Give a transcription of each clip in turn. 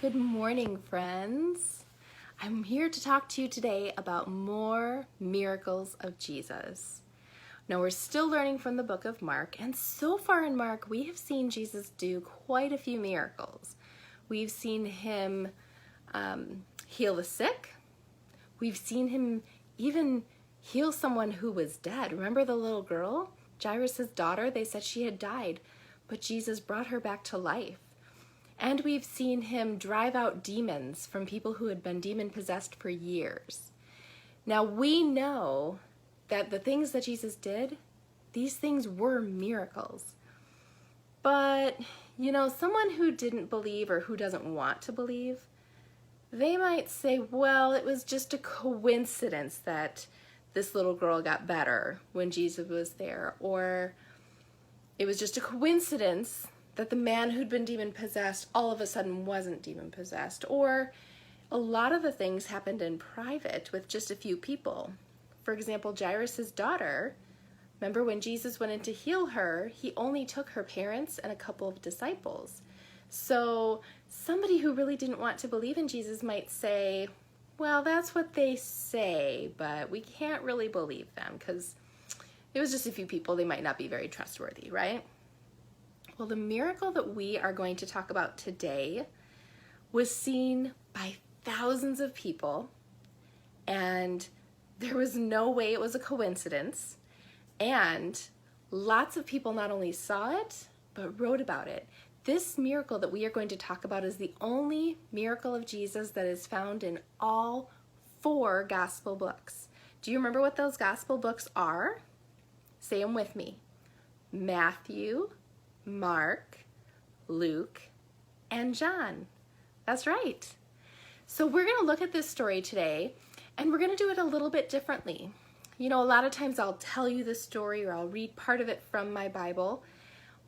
Good morning, friends. I'm here to talk to you today about more miracles of Jesus. Now, we're still learning from the book of Mark, and so far in Mark, we have seen Jesus do quite a few miracles. We've seen him heal the sick. We've seen him even heal someone who was dead. Remember the little girl, Jairus' daughter? They said she had died, but Jesus brought her back to life. And we've seen him drive out demons from people who had been demon-possessed for years. Now, we know that the things that Jesus did, these things were miracles. But, someone who didn't believe or who doesn't want to believe, they might say, well, it was just a coincidence that this little girl got better when Jesus was there. Or it was just a coincidence that the man who'd been demon-possessed all of a sudden wasn't demon-possessed. Or a lot of the things happened in private with just a few people. For example, Jairus' daughter, remember when Jesus went in to heal her, he only took her parents and a couple of disciples. So somebody who really didn't want to believe in Jesus might say, well, that's what they say, but we can't really believe them because it was just a few people. They might not be very trustworthy, right? Well, the miracle that we are going to talk about today was seen by thousands of people, and there was no way it was a coincidence, and lots of people not only saw it, but wrote about it. This miracle that we are going to talk about is the only miracle of Jesus that is found in all 4 gospel books. Do you remember what those gospel books are? Say them with me. Matthew, Mark, Luke, and John. That's right. So we're going to look at this story today, and we're going to do it a little bit differently. A lot of times I'll tell you the story or I'll read part of it from my Bible.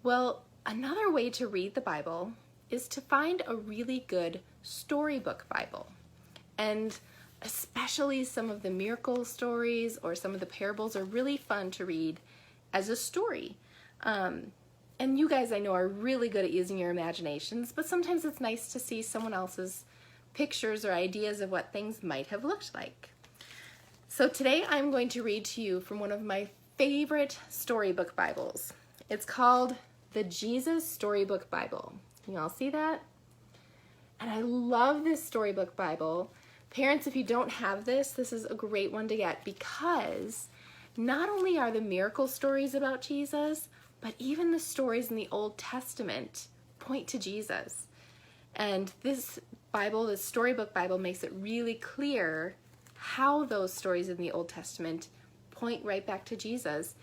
Well, another way to read the Bible is to find a really good storybook Bible. And especially some of the miracle stories or some of the parables are really fun to read as a story. And you guys, I know, are really good at using your imaginations, but sometimes it's nice to see someone else's pictures or ideas of what things might have looked like. So today I'm going to read to you from one of my favorite storybook Bibles. It's called the Jesus Storybook Bible. Can you all see that? And I love this storybook Bible. Parents, if you don't have this, this is a great one to get because not only are the miracle stories about Jesus, but even the stories in the Old Testament point to Jesus. And this Bible, this storybook Bible, makes it really clear how those stories in the Old Testament point right back to Jesus,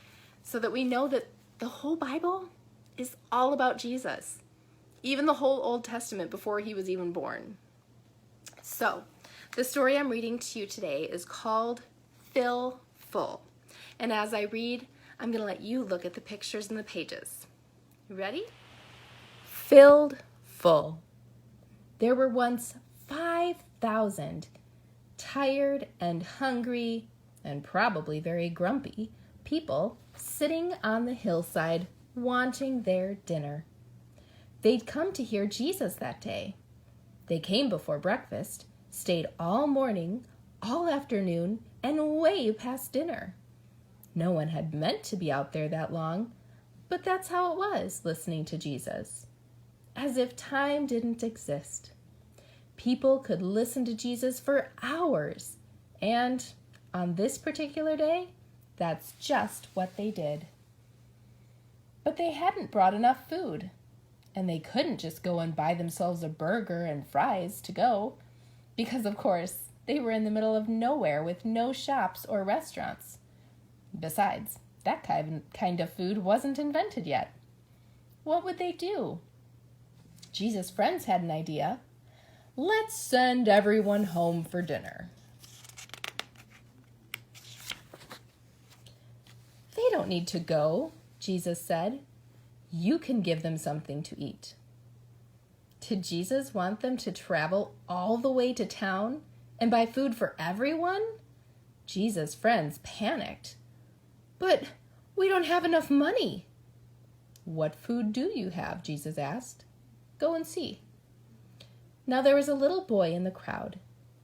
so that we know that the whole Bible is all about Jesus, even the whole Old Testament before he was even born. So, the story I'm reading to you today is called Fill Full. And as I read, I'm going to let you look at the pictures in the pages. You ready? Filled full. There were once 5,000 tired and hungry and probably very grumpy people sitting on the hillside wanting their dinner. They'd come to hear Jesus that day. They came before breakfast, stayed all morning, all afternoon, and way past dinner. No one had meant to be out there that long, but that's how it was listening to Jesus. As if time didn't exist. People could listen to Jesus for hours, and on this particular day, that's just what they did. But they hadn't brought enough food, and they couldn't just go and buy themselves a burger and fries to go, because of course, they were in the middle of nowhere with no shops or restaurants. Besides, that kind of food wasn't invented yet. What would they do? Jesus' friends had an idea. Let's send everyone home for dinner. They don't need to go, Jesus said. You can give them something to eat. Did Jesus want them to travel all the way to town and buy food for everyone? Jesus' friends panicked. But we don't have enough money. What food do you have? Jesus asked. Go and see. Now there was a little boy in the crowd.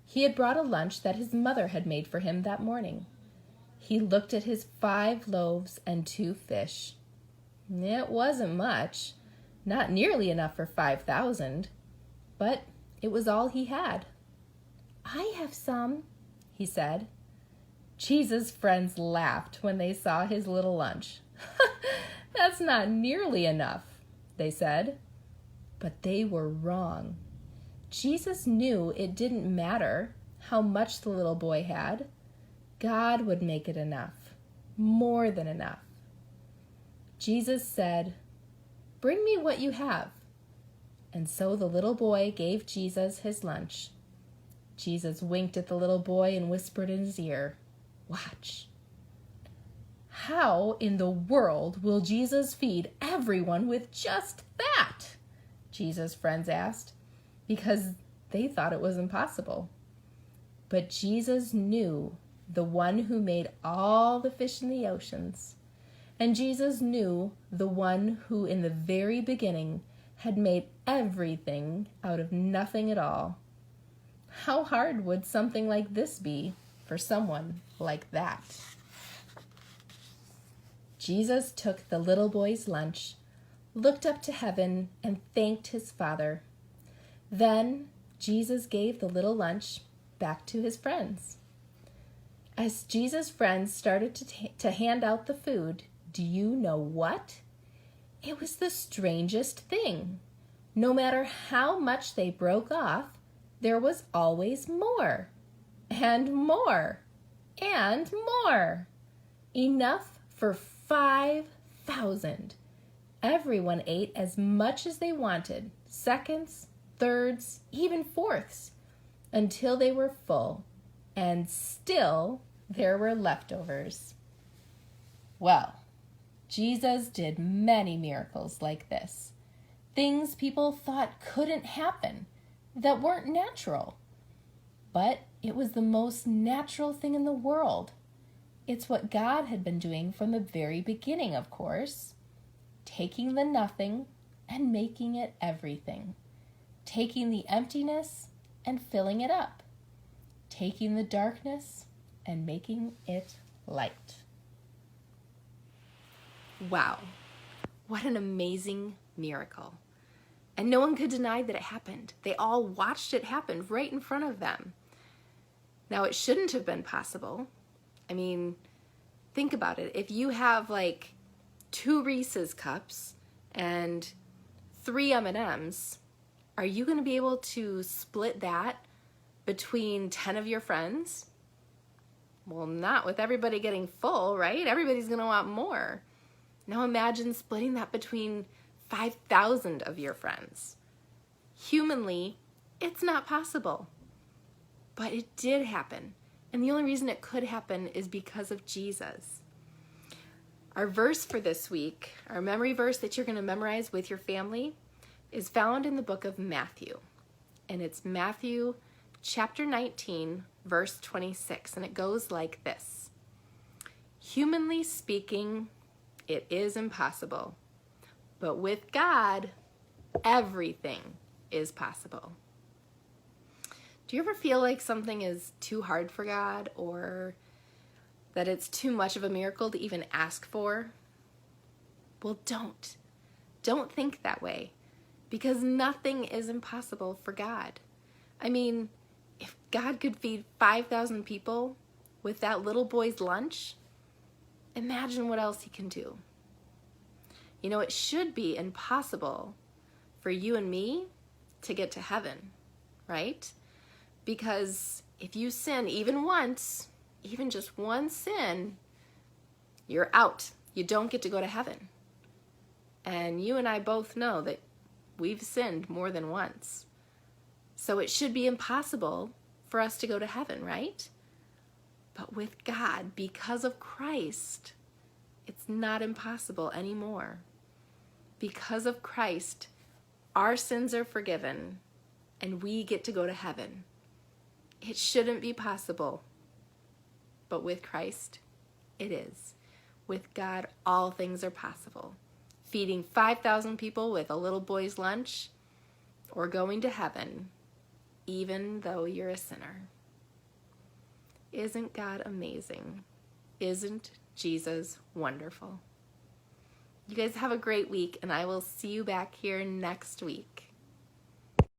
He had brought a lunch that his mother had made for him that morning. He looked at his 5 loaves and 2 fish. It wasn't much, not nearly enough for 5,000, but it was all he had. "I have some," he said. Jesus' friends laughed when they saw his little lunch. "That's not nearly enough," they said. But they were wrong. Jesus knew it didn't matter how much the little boy had. God would make it enough, more than enough. Jesus said, "Bring me what you have." And so the little boy gave Jesus his lunch. Jesus winked at the little boy and whispered in his ear, "Watch." How in the world will Jesus feed everyone with just that? Jesus' friends asked, because they thought it was impossible. But Jesus knew the one who made all the fish in the oceans, and Jesus knew the one who in the very beginning had made everything out of nothing at all. How hard would something like this be for someone like that? Jesus took the little boy's lunch, looked up to heaven, and thanked his Father. Then Jesus gave the little lunch back to his friends. As Jesus' friends started to hand out the food, do you know what? It was the strangest thing. No matter how much they broke off, there was always more, and more, and more. Enough for 5,000. Everyone ate as much as they wanted, seconds, thirds, even fourths, until they were full, and still there were leftovers. Well, Jesus did many miracles like this, things people thought couldn't happen, that weren't natural. But it was the most natural thing in the world. It's what God had been doing from the very beginning, of course. Taking the nothing and making it everything. Taking the emptiness and filling it up. Taking the darkness and making it light. Wow, what an amazing miracle. And no one could deny that it happened. They all watched it happen right in front of them. Now, it shouldn't have been possible. I mean, think about it. If you have like 2 Reese's cups and 3 M&Ms, are you going to be able to split that between 10 of your friends? Well, not with everybody getting full, right? Everybody's going to want more. Now imagine splitting that between 5,000 of your friends. Humanly, it's not possible. But it did happen. And the only reason it could happen is because of Jesus. Our verse for this week, our memory verse that you're going to memorize with your family, is found in the book of Matthew. And it's Matthew chapter 19, verse 26. And it goes like this. Humanly speaking, it is impossible. But with God, everything is possible. Do you ever feel like something is too hard for God, or that it's too much of a miracle to even ask for? Well, don't. Don't think that way, because nothing is impossible for God. I mean, if God could feed 5,000 people with that little boy's lunch, imagine what else he can do. You know, it should be impossible for you and me to get to heaven, right? Because if you sin even once, even just one sin, you're out. You don't get to go to heaven. And you and I both know that we've sinned more than once. So it should be impossible for us to go to heaven, right? But with God, because of Christ, it's not impossible anymore. Because of Christ, our sins are forgiven and we get to go to heaven. It shouldn't be possible, but with Christ, it is. With God, all things are possible. Feeding 5,000 people with a little boy's lunch, or going to heaven, even though you're a sinner. Isn't God amazing? Isn't Jesus wonderful? You guys have a great week, and I will see you back here next week.